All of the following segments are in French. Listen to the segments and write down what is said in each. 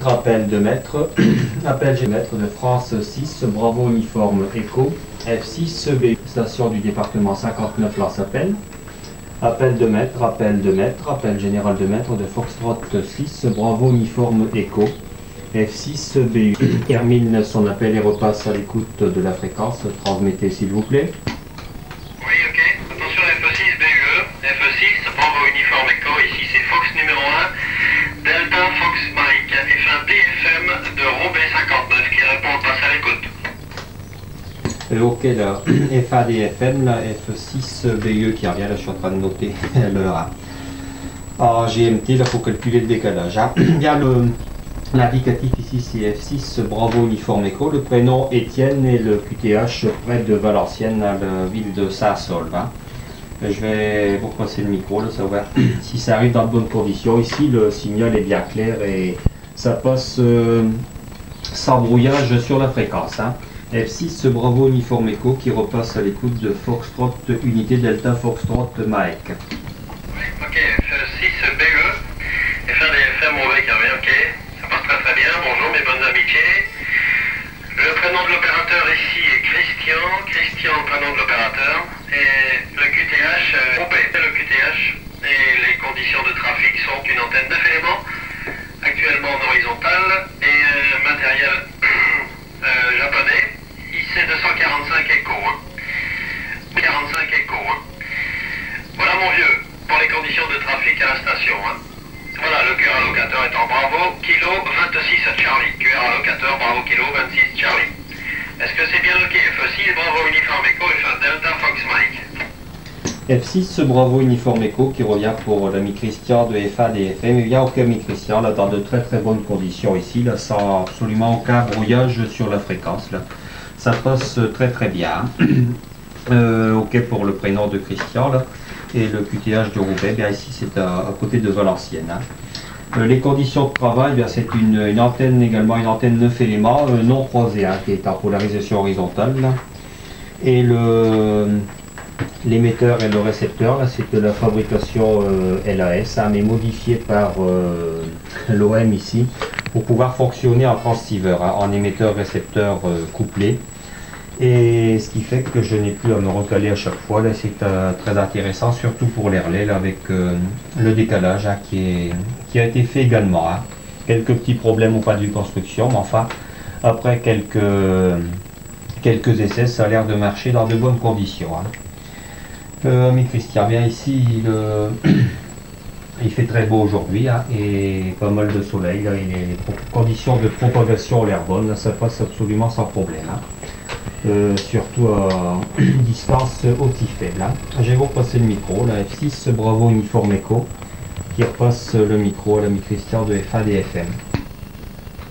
appel de maître, appel géomètre de France 6, Bravo Uniforme Echo, F6 B, station du département 59 lance appel. Appel de maître, appel général de maître de Foxtrot 6, Bravo Uniforme Echo, F6 BU. Termine son appel et repasse à l'écoute de la fréquence. Transmettez s'il vous plaît. Oui, ok. Attention F6 BUE, F6, Bravo Uniforme Echo, ici c'est Fox numéro 1, Delta Fox Mike, F1 DFM de Roubaix 59 qui répond, passe à l'écoute. Ok, là, FADFM, la F6 BE qui revient, là je suis en train de noter l'heure. En GMT, là il faut calculer le décalage. Hein. Bien, l'indicatif ici c'est F6 Bravo Uniforme Echo, le prénom Étienne et le QTH près de Valenciennes, à la ville de Saint-Saulve. Hein. Je vais vous passer le micro, là, ça va. Si ça arrive dans de bonnes conditions, ici le signal est bien clair et ça passe sans brouillage sur la fréquence. Hein. F6 Bravo Uniforme Echo qui repasse à l'écoute de Foxtrot Unité Delta Foxtrot Mike. Oui, ok, F6 BE, F1 DFM Roubaix qui revient, ok, ça passe très bien, bonjour mes bonnes amitiés. Le prénom de l'opérateur ici est Christian, le prénom de l'opérateur, et le QTH, Roubaix, le QTH, et les conditions de trafic sont une antenne 9 éléments, actuellement en horizontale, et matériel japonais. C'est 245 Echo. 45 Echo. Voilà mon vieux, pour les conditions de trafic à la station. Hein. Voilà, le QR allocateur est en Bravo, Kilo 26 Charlie. QR allocateur, Bravo, Kilo 26 Charlie. Est-ce que c'est bien ok? F6, Bravo Uniforme Echo, F1 Delta Fox Mike. F6 Bravo Uniforme Echo qui revient pour l'ami Christian de FA DFM. Il y a aucun ami Christian là, dans de très très bonnes conditions ici, là, sans absolument aucun brouillage sur la fréquence. Là. Ça passe très très bien. Ok pour le prénom de Christian là. Et le QTH de Roubaix, bien ici c'est à côté de Valenciennes. Hein. Les conditions de travail, c'est une antenne également, une antenne 9 éléments non croisée hein, qui est en polarisation horizontale. Là. Et l'émetteur et le récepteur, c'est de la fabrication LAS, hein, mais modifié par l'OM ici, pour pouvoir fonctionner en transceiver, hein, en émetteur-récepteur couplé. Et ce qui fait que je n'ai plus à me recaler à chaque fois, là c'est très intéressant, surtout pour les relais, là, avec le décalage hein, qui a été fait également. Hein. Quelques petits problèmes au point de vue construction, mais enfin, après quelques essais, ça a l'air de marcher dans de bonnes conditions. Hein. Mais Christian, bien ici, il fait très beau aujourd'hui hein, et pas mal de soleil. Là, et les conditions de propagation ont l'air bonnes, là, ça passe absolument sans problème. Hein. Surtout à distance aussi faible. Hein. Je vais vous passer le micro, la F6 Bravo Uniforme Echo qui repasse le micro à l'ami Christian de FA DFM.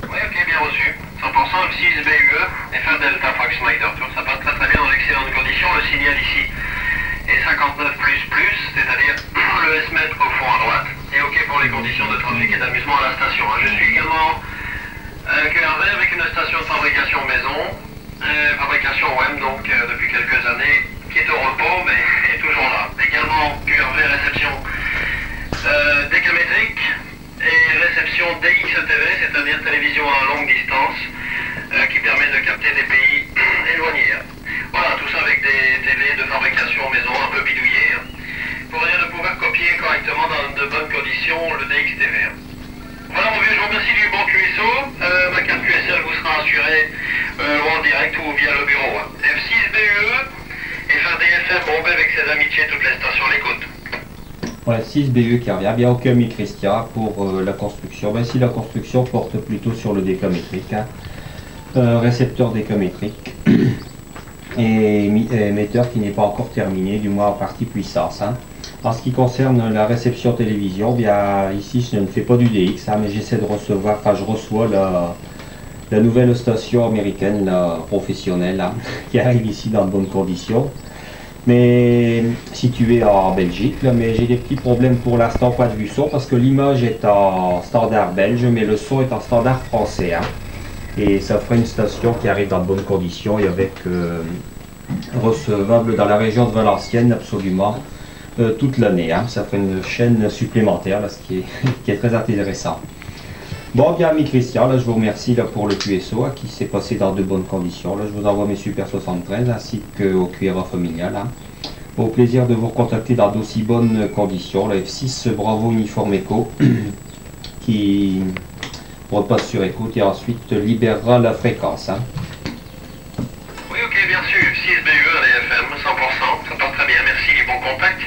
Oui, ok, bien reçu. 100% F6 BUE, F1 Delta Fox Mike de retour, ça passe très très bien dans d'excellentes conditions. Le signal ici est 59++, c'est-à-dire le S-mètre au fond à droite, et ok pour les conditions de trafic et d'amusement à la station. Je suis également QRV avec une station de fabrication maison, fabrication OM donc depuis quelques années, qui est au repos mais est toujours là. Également QRV réception décamétrique et réception DXTV, c'est-à-dire télévision à longue distance, qui permet de capter des pays éloignés. Voilà, tout ça avec des télés de fabrication maison un peu bidouillées, pour dire de pouvoir copier correctement dans de bonnes conditions le DXTV. Voilà mon vieux, je vous remercie du bon QSO. Ma carte QSL vous sera assurée en direct ou via le bureau. F6 BUE, F1 DFM Roubaix avec ses amitiés, toutes les stations à l'écoute. Ouais, 6 BE qui revient, bien ok ami Christian pour la construction. Ben, si la construction porte plutôt sur le décamétrique, hein. Récepteur décamétrique et émetteur qui n'est pas encore terminé, du moins en partie puissance. Hein. En ce qui concerne la réception télévision, bien ici je ne fais pas du DX, hein, mais j'essaie de recevoir, enfin je reçois la nouvelle station américaine, la professionnelle, hein, qui arrive ici dans de bonnes conditions, mais située en Belgique. Là, mais j'ai des petits problèmes pour l'instant, pas de vue son, parce que l'image est en standard belge, mais le son est en standard français. Hein, et ça ferait une station qui arrive dans de bonnes conditions et avec recevable dans la région de Valenciennes absolument toute l'année. Hein. Ça ferait une chaîne supplémentaire, là, ce qui est très intéressant. Bon, bien, ami Christian, là, je vous remercie là, pour le QSO qui s'est passé dans de bonnes conditions. Là, je vous envoie mes Super 73 ainsi qu'au QRA familial. Hein. Au plaisir de vous recontacter dans d'aussi bonnes conditions. La F6 Bravo Uniforme Echo qui repasse sur écoute et ensuite libérera la fréquence. Hein. Oui, ok, bien sûr. 6 BUE à l'AFM, 100%. Ça passe très bien, merci, les bons contacts.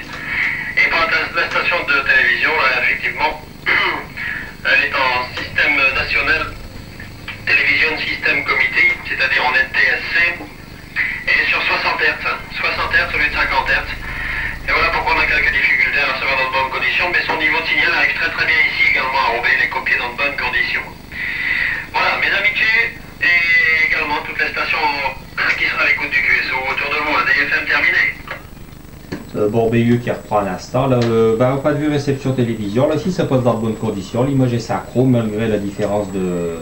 Et pour la station de télévision, là, effectivement, elle est en système national Television System Committee, c'est-à-dire en NTSC. Et sur 60 Hz, 60 Hz au lieu de 50 Hz. Et voilà pourquoi on a quelques difficultés à recevoir dans de bonnes conditions, mais son niveau de signal arrive très très bien ici également à Roubaix, les copier dans de bonnes conditions. Voilà, mes amitiés et également toutes les stations qui sera à l'écoute du QSO autour de vous, un DFM terminé. Bon, BU qui reprend un instant. Là, au point de vue réception télévision, là aussi ça passe dans de bonnes conditions. L'image est synchro malgré la différence de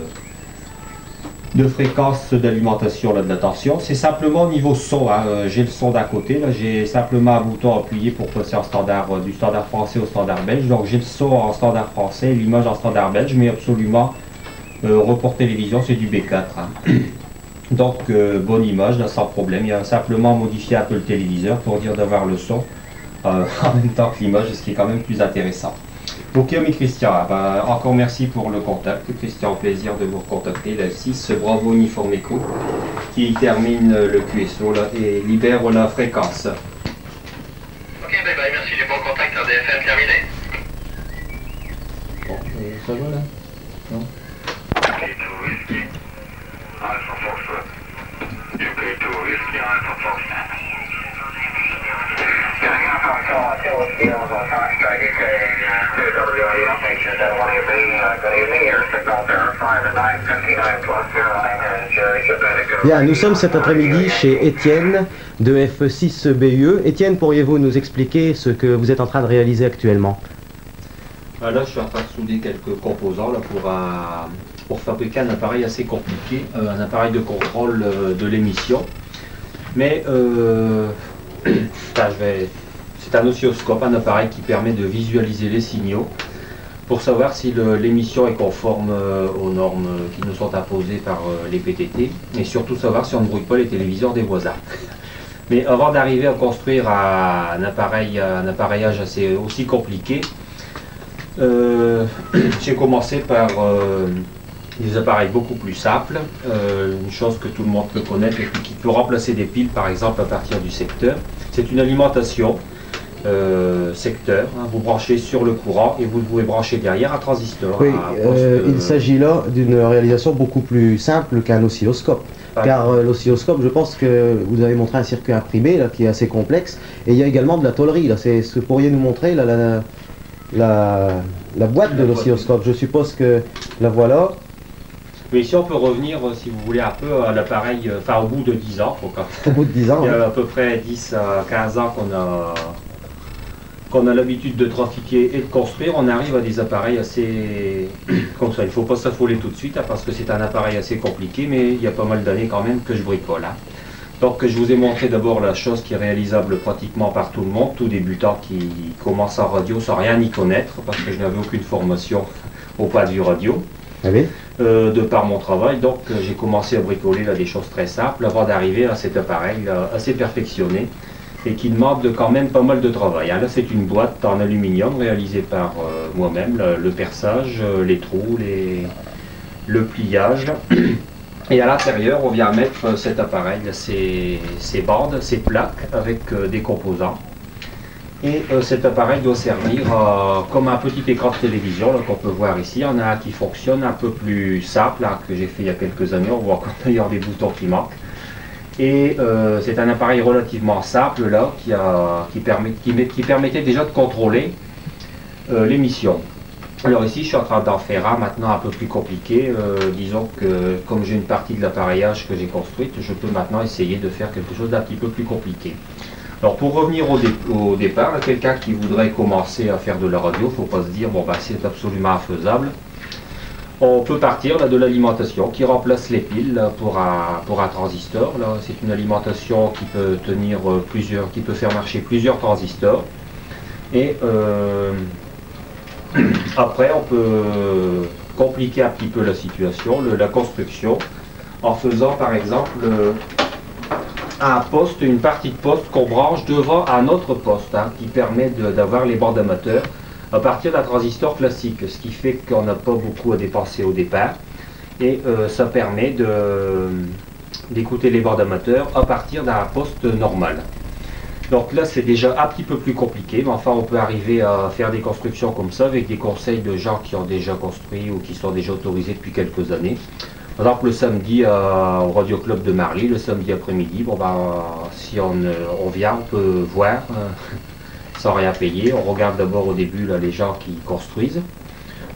fréquence d'alimentation de la tension. C'est simplement au niveau son. Hein. J'ai le son d'un côté. Là, j'ai simplement un bouton appuyé pour passer en standard, du standard français au standard belge. Donc j'ai le son en standard français et l'image en standard belge, mais absolument report télévision, c'est du B4. Hein. Donc bonne image, là, sans problème. Il y a simplement modifié un peu le téléviseur pour dire d'avoir le son en même temps que l'image, ce qui est quand même plus intéressant. Ok, ami Christian, encore merci pour le contact. Christian, plaisir de vous recontacter. La 6 Bravo Uniforme Echo qui termine le QSO là, et libère la fréquence. Ok, bye, merci, les bons contacts à DFM terminé. Bon, ça va là? Non? Bien, nous sommes cet après-midi chez Étienne de F6 BUE. Étienne, pourriez-vous nous expliquer ce que vous êtes en train de réaliser actuellement? Là, je suis en train de souder quelques composants là, pour fabriquer un appareil assez compliqué, un appareil de contrôle de l'émission. Mais c'est un oscilloscope, un appareil qui permet de visualiser les signaux pour savoir si l'émission est conforme aux normes qui nous sont imposées par les PTT et surtout savoir si on ne brouille pas les téléviseurs des voisins. Mais avant d'arriver à construire un appareillage aussi compliqué, j'ai commencé par des appareils beaucoup plus simples, une chose que tout le monde peut connaître et qui peut remplacer des piles par exemple à partir du secteur. C'est une alimentation secteur, hein, vous branchez sur le courant et vous pouvez brancher derrière un transistor. Oui, il s'agit là d'une réalisation beaucoup plus simple qu'un oscilloscope. Car l'oscilloscope, je pense que vous avez montré un circuit imprimé là, qui est assez complexe, et il y a également de la tôlerie. Là, c'est ce que pourriez nous montrer là, la boîte de l'oscilloscope. Je suppose que la voilà. Mais ici on peut revenir, si vous voulez, un peu à l'appareil, enfin au bout de 10 ans. Au bout de 10 ans. Il y a à peu près 10 à 15 ans qu'on a l'habitude de trafiquer et de construire. On arrive à des appareils assez comme ça. Il ne faut pas s'affoler tout de suite hein, parce que c'est un appareil assez compliqué, mais il y a pas mal d'années quand même que je bricole. Hein. Donc je vous ai montré d'abord la chose qui est réalisable pratiquement par tout le monde, tout débutant qui commence en radio sans rien y connaître, parce que je n'avais aucune formation au pas de vue radio. Ah oui. De par mon travail, donc j'ai commencé à bricoler là, des choses très simples avant d'arriver à cet appareil là, assez perfectionné et qui demande quand même pas mal de travail. Hein. Là c'est une boîte en aluminium réalisée par moi-même, le perçage, les trous, le pliage. Et à l'intérieur on vient mettre cet appareil, là, ces bandes, ces plaques avec des composants. Et cet appareil doit servir comme un petit écran de télévision qu'on peut voir ici. Il y en a un qui fonctionne un peu plus simple, hein, que j'ai fait il y a quelques années. On voit encore d'ailleurs des boutons qui manquent. Et c'est un appareil relativement simple là, qui permettait déjà de contrôler l'émission. Alors ici je suis en train d'en faire un maintenant un peu plus compliqué. Disons que comme j'ai une partie de l'appareillage que j'ai construite, je peux maintenant essayer de faire quelque chose d'un petit peu plus compliqué. Alors pour revenir au départ, quelqu'un qui voudrait commencer à faire de la radio, il ne faut pas se dire bon bah c'est absolument infaisable. On peut partir là, de l'alimentation qui remplace les piles là, pour un transistor. C'est une alimentation qui peut tenir qui peut faire marcher plusieurs transistors. Et après compliquer un petit peu la situation, la construction, en faisant par exemple un poste, une partie de poste qu'on branche devant un autre poste, hein, qui permet d'avoir les bords amateurs à partir d'un transistor classique, ce qui fait qu'on n'a pas beaucoup à dépenser au départ, et ça permet d'écouter les bords amateurs à partir d'un poste normal. Donc là c'est déjà un petit peu plus compliqué, mais enfin on peut arriver à faire des constructions comme ça avec des conseils de gens qui ont déjà construit ou qui sont déjà autorisés depuis quelques années. Par exemple le samedi au Radio Club de Marly, le samedi après-midi, bon ben, si on vient, on peut voir sans rien payer. On regarde d'abord au début là, les gens qui construisent.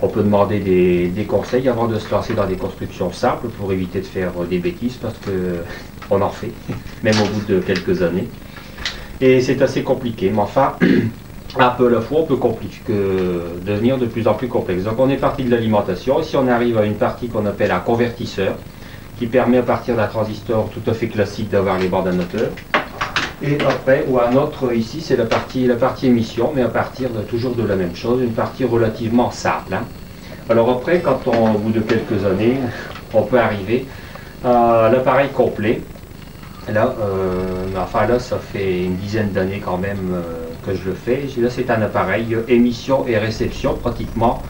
On peut demander des conseils avant de se lancer dans des constructions simples pour éviter de faire des bêtises parce qu'on en fait, même au bout de quelques années. Et c'est assez compliqué, mais enfin, un peu à la fois, on peut devenir de plus en plus complexe. Donc on est parti de l'alimentation, ici on arrive à une partie qu'on appelle un convertisseur, qui permet à partir d'un transistor tout à fait classique d'avoir les bords amateurs. Et après, ou un autre ici, c'est la partie émission, mais à partir toujours de la même chose, une partie relativement simple. Hein. Alors après, au bout de quelques années, on peut arriver à l'appareil complet. Là, là, ça fait une dizaine d'années quand même que je le fais. Là, c'est un appareil émission et réception pratiquement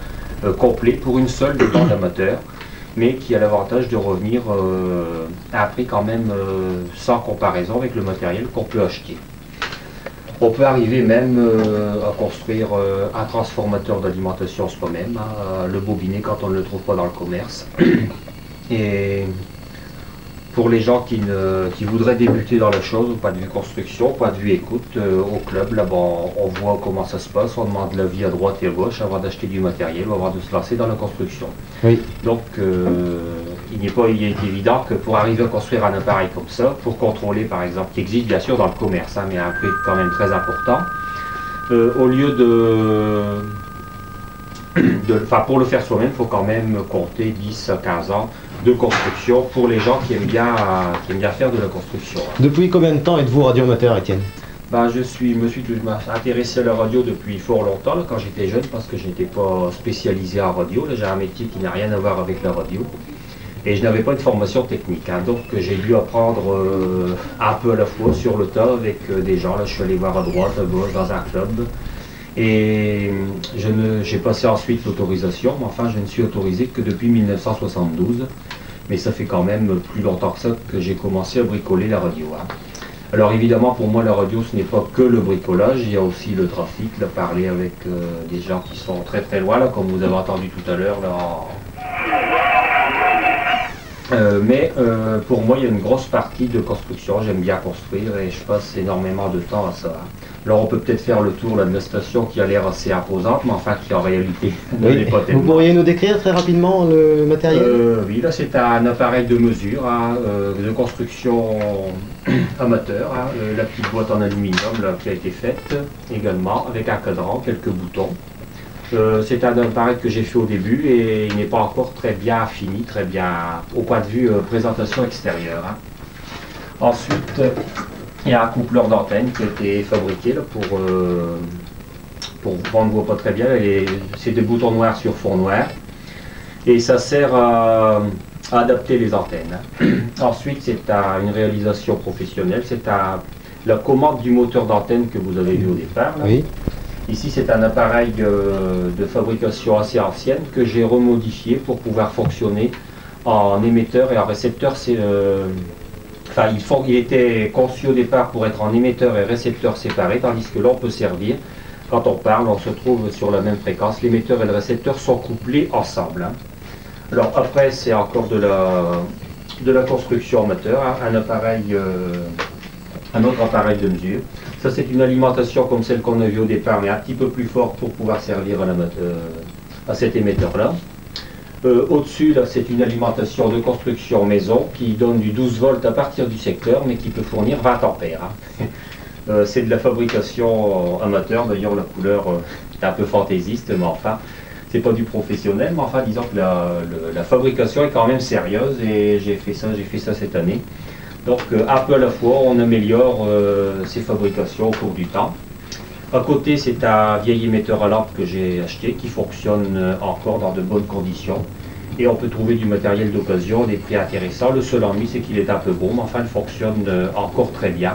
complet pour une seule des bandes amateurs, mais qui a l'avantage de revenir à un prix quand même sans comparaison avec le matériel qu'on peut acheter. On peut arriver même à construire un transformateur d'alimentation soi-même, hein, le bobiner quand on ne le trouve pas dans le commerce. Et pour les gens qui voudraient débuter dans la chose, au point de vue construction, au point de vue écoute, au club, là, bon, on voit comment ça se passe, on demande l'avis à droite et à gauche avant d'acheter du matériel ou avant de se lancer dans la construction. Oui. Donc, il est évident que pour arriver à construire un appareil comme ça, pour contrôler par exemple, qui existe bien sûr dans le commerce, hein, mais à un prix quand même très important, au lieu pour le faire soi-même, il faut quand même compter 10 à 15 ans de construction pour les gens qui aiment bien faire de la construction. Depuis combien de temps êtes-vous radioamateur, Étienne? Ben, je me suis intéressé à la radio depuis fort longtemps, là, quand j'étais jeune, parce que je n'étais pas spécialisé en radio. J'ai un métier qui n'a rien à voir avec la radio. Et je n'avais pas de formation technique, hein, donc j'ai dû apprendre un peu à la fois sur le tas avec des gens. Là, je suis allé voir à droite, à gauche, dans un club. Et j'ai passé ensuite l'autorisation, mais enfin je ne suis autorisé que depuis 1972. Mais ça fait quand même plus longtemps que ça que j'ai commencé à bricoler la radio. Hein. Alors évidemment pour moi la radio ce n'est pas que le bricolage, il y a aussi le trafic, là, parler avec des gens qui sont très très loin, là, comme vous avez entendu tout à l'heure. Mais pour moi il y a une grosse partie de construction, j'aime bien construire et je passe énormément de temps à ça. Alors on peut peut-être faire le tour là, de la station qui a l'air assez imposante, mais enfin qui en réalité ne l'est pas tellement. Vous pourriez nous décrire très rapidement le matériel? Oui, là c'est un appareil de mesure, hein, de construction amateur, hein, la petite boîte en aluminium là, qui a été faite également, avec un cadran, quelques boutons. C'est un appareil que j'ai fait au début et il n'est pas encore très bien fini, très bien au point de vue présentation extérieure. Hein. Ensuite, il y a un coupleur d'antenne qui a été fabriqué là, on ne voit pas très bien, c'est des boutons noirs sur fond noir et ça sert à adapter les antennes. Hein. Ensuite, c'est une réalisation professionnelle, c'est la commande du moteur d'antenne que vous avez vu au départ. Là. Oui. Ici, c'est un appareil de fabrication assez ancienne que j'ai remodifié pour pouvoir fonctionner en émetteur et en récepteur. Il était conçu au départ pour être en émetteur et récepteur séparés, tandis que là, on peut servir. Quand on parle, on se trouve sur la même fréquence. L'émetteur et le récepteur sont couplés ensemble. Hein. Alors après, c'est encore de la construction amateur, hein, un autre appareil de mesure. Ça, c'est une alimentation comme celle qu'on a vue au départ, mais un petit peu plus forte pour pouvoir servir à cet émetteur-là. Au-dessus, là, c'est une alimentation de construction maison qui donne du 12 volts à partir du secteur, mais qui peut fournir 20 ampères. Hein. C'est de la fabrication amateur, d'ailleurs la couleur est un peu fantaisiste, mais enfin, c'est pas du professionnel, mais enfin, disons que la fabrication est quand même sérieuse et j'ai fait ça cette année. Donc un peu à la fois, on améliore ces fabrications au cours du temps. À côté, c'est un vieil émetteur à lampe que j'ai acheté qui fonctionne encore dans de bonnes conditions. Et on peut trouver du matériel d'occasion, des prix intéressants. Le seul ennui, c'est qu'il est un peu gros, mais enfin, il fonctionne encore très bien.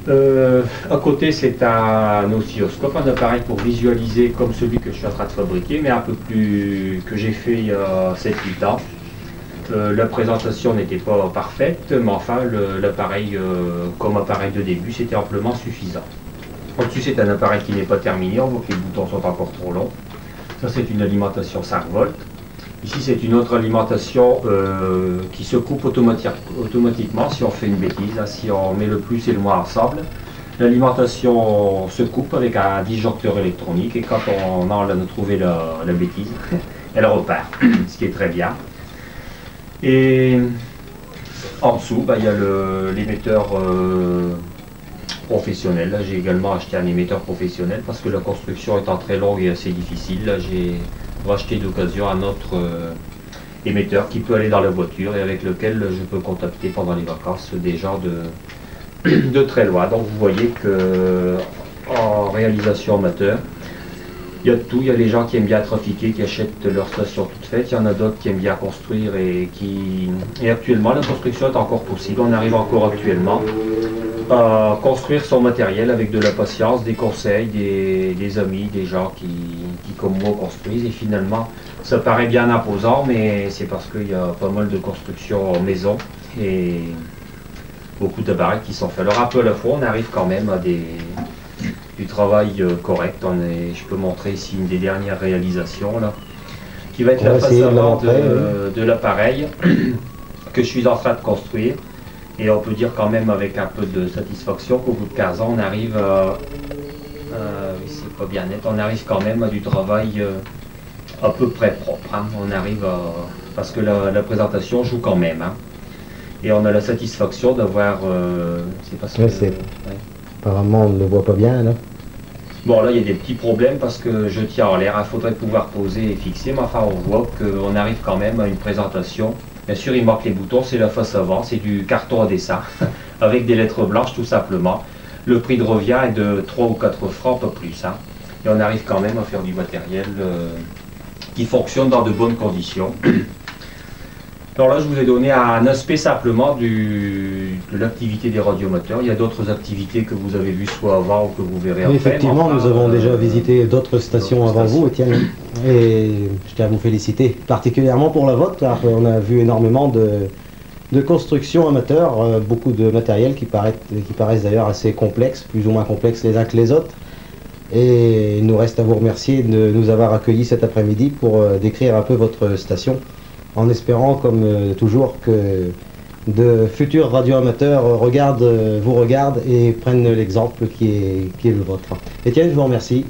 À côté, c'est un oscilloscope, un appareil pour visualiser comme celui que je suis en train de fabriquer, mais un peu plus que j'ai fait il y a 7-8 ans. La présentation n'était pas parfaite, mais enfin, l'appareil, comme appareil de début, c'était amplement suffisant. Au-dessus, c'est un appareil qui n'est pas terminé, on voit que les boutons sont encore trop longs. Ça, c'est une alimentation 5 volts. Ici, c'est une autre alimentation qui se coupe automatiquement si on fait une bêtise. Si on met le plus et le moins ensemble, l'alimentation se coupe avec un disjoncteur électronique et quand on a trouvé la bêtise, elle repart, ce qui est très bien. Et en dessous, il y a l'émetteur professionnel. Là, j'ai également acheté un émetteur professionnel parce que la construction étant très longue et assez difficile, là, j'ai racheté d'occasion un autre émetteur qui peut aller dans la voiture et avec lequel je peux contacter pendant les vacances des gens de très loin. Donc vous voyez que en réalisation amateur, il y a de tout. Il y a les gens qui aiment bien trafiquer, qui achètent leur station toute faite. Il y en a d'autres qui aiment bien construire et actuellement la construction est encore possible. On arrive encore actuellement à construire son matériel avec de la patience, des conseils, des amis, des gens qui comme moi construisent et finalement ça paraît bien imposant, mais c'est parce qu'il y a pas mal de construction en maison et beaucoup d'appareils qui sont faits. Alors un peu à la fois on arrive quand même à du travail correct. Je peux montrer ici une des dernières réalisations là, qui va être la face avant de l'appareil que je suis en train de construire. Et on peut dire quand même avec un peu de satisfaction qu'au bout de 15 ans, on arrive à, c'est pas bien net, on arrive quand même à du travail à peu près propre. Hein. On arrive à, parce que la présentation joue quand même. Hein. Et on a la satisfaction d'avoir, c'est parce que... Ouais. Apparemment, on ne le voit pas bien là. Bon, là, il y a des petits problèmes parce que je tiens en l'air. Il faudrait pouvoir poser et fixer, mais enfin, on voit qu'on arrive quand même à une présentation. Bien sûr, il manque les boutons, c'est la face avant, c'est du carton à dessin, avec des lettres blanches tout simplement. Le prix de revient est de 3 ou 4 francs, pas plus. Hein. Et on arrive quand même à faire du matériel qui fonctionne dans de bonnes conditions. Alors là, je vous ai donné un aspect simplement de l'activité des radiomoteurs. Il y a d'autres activités que vous avez vues soit avant ou que vous verrez après. Effectivement, enfin, nous avons déjà visité d'autres stations avant vous, Étienne. Et je tiens à vous féliciter, particulièrement pour la vôtre, car on a vu énormément de constructions amateurs, beaucoup de matériel qui paraissent d'ailleurs assez complexes, plus ou moins complexes les uns que les autres. Et il nous reste à vous remercier de nous avoir accueillis cet après-midi pour décrire un peu votre station, en espérant, comme toujours, que de futurs radioamateurs vous regardent et prennent l'exemple qui est le vôtre. Étienne, je vous remercie.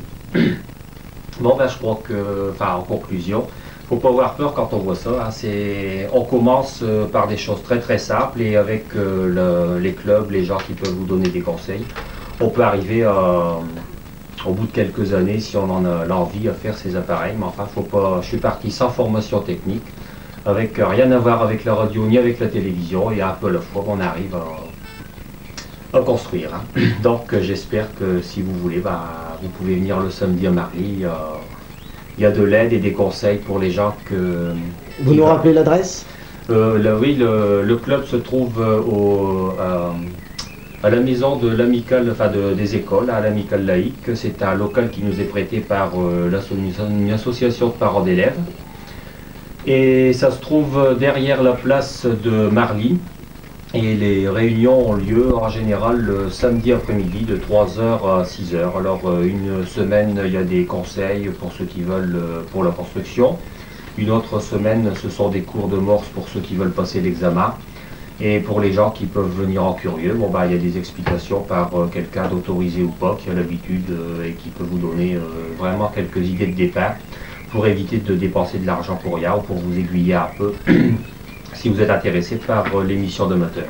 Bon, ben, je crois que, en conclusion, il ne faut pas avoir peur quand on voit ça. Hein. On commence par des choses très très simples et avec les clubs, les gens qui peuvent vous donner des conseils, on peut arriver au bout de quelques années, si on en a l'envie, à faire ces appareils. Mais enfin, faut pas. Je suis parti sans formation technique, avec rien à voir avec la radio ni avec la télévision, et un peu à la fois, on arrive à construire. Hein. Donc, j'espère que si vous voulez, vous pouvez venir le samedi à Marly. Il y a de l'aide et des conseils pour les gens que... Vous nous rappelez l'adresse? Oui, le club se trouve à la maison de l'amicale, des écoles, à l'amicale laïque. C'est un local qui nous est prêté par une association de parents d'élèves. Et ça se trouve derrière la place de Marly. Et les réunions ont lieu en général le samedi après-midi de 3h à 6h. Alors une semaine, il y a des conseils pour ceux qui veulent pour la construction. Une autre semaine, ce sont des cours de morse pour ceux qui veulent passer l'examen. Et pour les gens qui peuvent venir en curieux, il y a des explications par quelqu'un d'autorisé ou pas, qui a l'habitude et qui peut vous donner vraiment quelques idées de départ pour éviter de dépenser de l'argent pour rien ou pour vous aiguiller un peu si vous êtes intéressé par l'émission d'amateur.